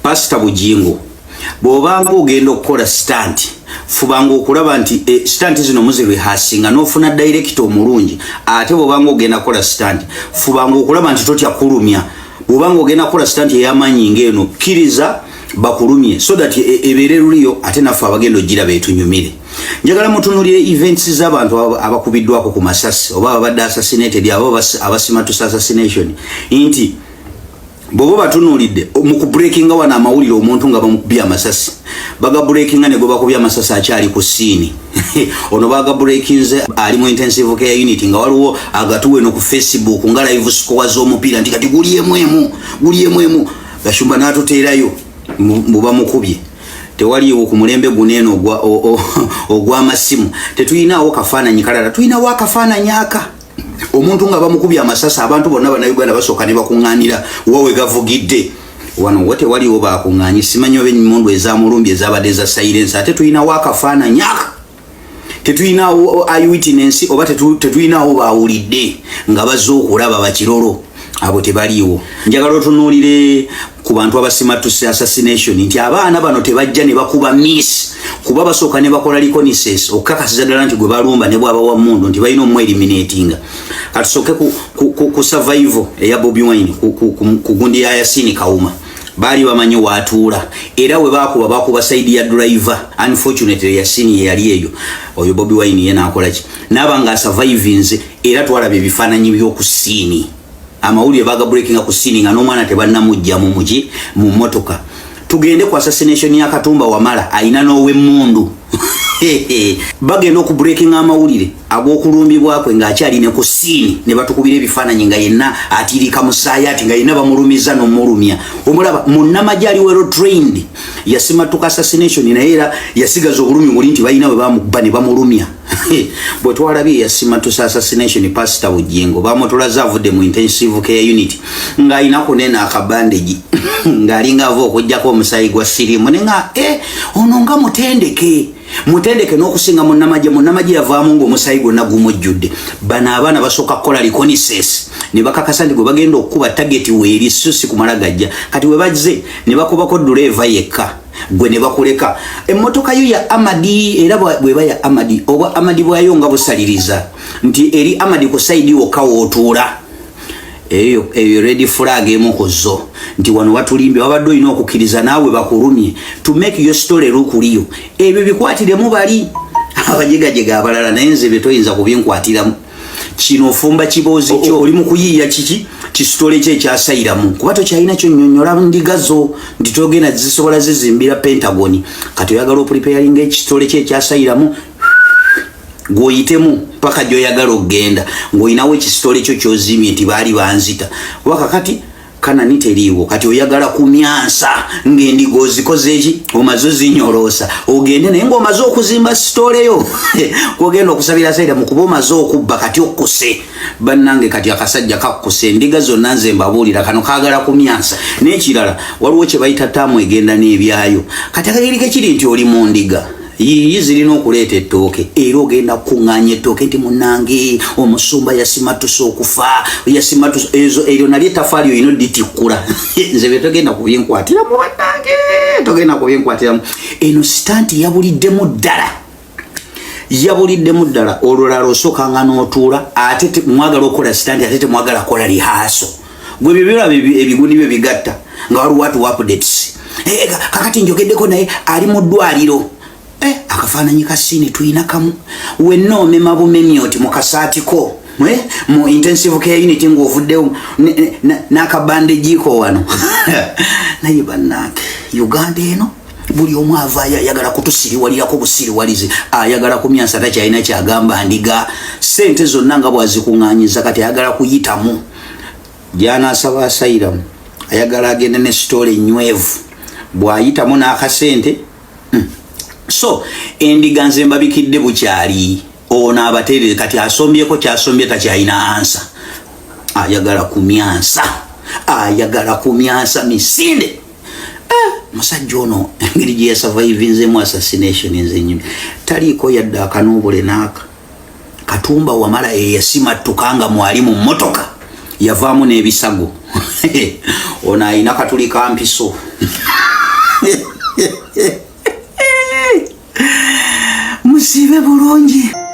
Pastor Bujingo bw'obanga ogenda okukola stunt fubanga okulaba nti stunt zino muzirehearsinga n'ofuna director omulungi ate bw'obanga ogenda kukola stunt fubanga okulaba nti totya kulumya bw'obanga ogenda kukola stunt ey'amaanyi ng'eno kkiriza bakulumye so that ebeere luliyo ate naffe abagenda ogiraba etunyumire. Njagala mutunulire events z'abantu abakubiddwako ku Masasi oba abadde assassinated abo Asimatusse assassination nti bobo batunulidde mu ku breaking wana amawulire omuntu nga bamukubya Amasasi baga breaking ne go bakubya Amasasi akyali ku scene ono baga breakings ali mu intensive care unit nga waliwo agatuwe no ku Facebook nga live score z'omupiira nti kati guliyemwemu gashumba n'atuteerayo muba mukubye tewaliwo ku mulembe guneno ogwa masimu tetuyinawo kafaananyi kalala tuyinawo akafaananyi aka omuntu nga bamukubya Amasasi abantu bonna bana Uganda basooka ne bakungaanira wawe gavugidde wano wote waliwo bakungaanyi simanyi obe nyimundu ezamulumbi ezabadde za silence ate tuyinawo akafaananyi aka tetuyinawo eyewitness oba tetuyinawo bawulidde nga bazze okulaba bakirolo abo tebaliwo. Njagala otunuulire ku bantu Asimatusse assassination nti abaana bano tebajja ne bakuba miss kuba basooka ne bakola reconnaissance okukakasiza ddala nti gwe balumba ne bwaba wa mundu nti balina omweliminatinga. Katusooke ku survival eya Bobi Wine ku gundi ya Yasini Kawuma bali bamanyi watuula era we bakuba side ya driver unfortunately Yasini yali eyo oyo Bobi Wine yena akolaki nabanga survivings era twalabe bifaananyi by'okusini amawulire baga breaking ku scene nga n'omwana tebannamujja mu muji mu motoka tugende ku assassination ya Katumba Wamala ayina nowe mundu bagenda oku breaking amawulire ag'okulumbibwakwe ng'akyali ne ku scene ne batukubira ebifaananyi nga yenna atirika musayati nga yenna bamulumiza n'omulumya omulaba munnamagye ali wero trained Asimatusse assassination naye era yasigaza obulumi buli nti balina we bamukuba ne bamulumya bwe twalabye Asimatusse assassination Pastor Bujingo bamutulaza avudde mu intensive care unit ng'alina kunena akabandegi ng'alinga ava okuggyako omusayi gwa sirimu ne nga ono nga mutendeke n'okusinga munnamagye yavaamu ng'omusayi gwonna gumujjudde bano abaana basooka kukola reconnaissance ne bakakasa nti gwe bagenda okukuba target weeri so si kumala gajja kati we bazze ne bakubako driver yekka gwe ne bakuleka emmotoka yo ya Amadi era bweba ya Amadi oba Amadi bwayonga busaliriza nti eri Amadi ku side wokka wootuula eyo red flag emukozo nti wano watulimbe wabadde olina okukiriza naawe bakulumye to make your story lukuliyo ebyo bikwatiremu bali abajegajega abalala naye nze betoyinza kubinkwatiramu kino fumba kibozi kyo oli mu kuyiiya kiki kisitole kye kyasayiramu kuba tokyalina kyo nnyonnyola ndigazo nti togenda zisobola zizimbira Pentagoni kati oyagala opreparinga ekisitole kye kyasayiramu goyitemu paka joyagala okgenda ng'olinawo ekisitole kyo kyozimye nti baali banzita kuba kakati kana niteriiwo kati oyagala kumyansa ng'endiga ozikoze eki omaze ozinyoloosa ogende naye ng'omaze okuzimba sitoleyo kogenda okusabira sayira mu kuba omaze okubba kati okkuse bannange kati akasajja kakkuse endiga zonna nze mbabuulira kano kaagala kumyansa n'ekirala waliwo kye bayita taamu egenda n'ebyayo kati akagirike kiri nti oli mu ndiga yizirina okuleeta ettooke era ogenda kukuŋŋaanya ettooke nti munnange omusumba Asimatusse okufa Asimatusse eryo nali ettafaali olina odditikkula nze bye togenda kubinkwatiramu bannange togenda kubinkwatiramu eno sitanti yabuliddemu ddala olulala osookanga n'otuula ate mwagala okukola sitanti ate temwagala kukola lihaaso gwe byo biraba ebigundi byo bigatta nga waliwo watu updates kakati njogeddeko naye ali mu ddwaliro akafaananyi ka sini tuyina kamu wenna omema bumemi oti mu kasaatiko mu intensive care unit ng'ovuddewo n'akabandejiiko wano naye bannange Uganda eno buli omu ava ayagala kutusiriwalirako busiriwalize ayagala kumyansa takyalina kyagamba ndiga sente zonna nga bwazikuŋŋaanyiza kati ayagala kuyitamu gy'anaasaba asayiramu ayagala agende ne sitole nywevu bw'ayitamu n'akasente so endiga nze mbabikidde bukyali ono abateerere kati asombyeko kyasombye takyalina ansa ayagala kumyansa misinde musajja ono engeri gye yasurvivinzemu assassination nze nyumi taliiko yadde akanoobule n'aka Katumba Wamala yasimattuka nga mwali mu mmotoka yavaamu n'ebisago ono ayina katuli kampiso kibe bulungi.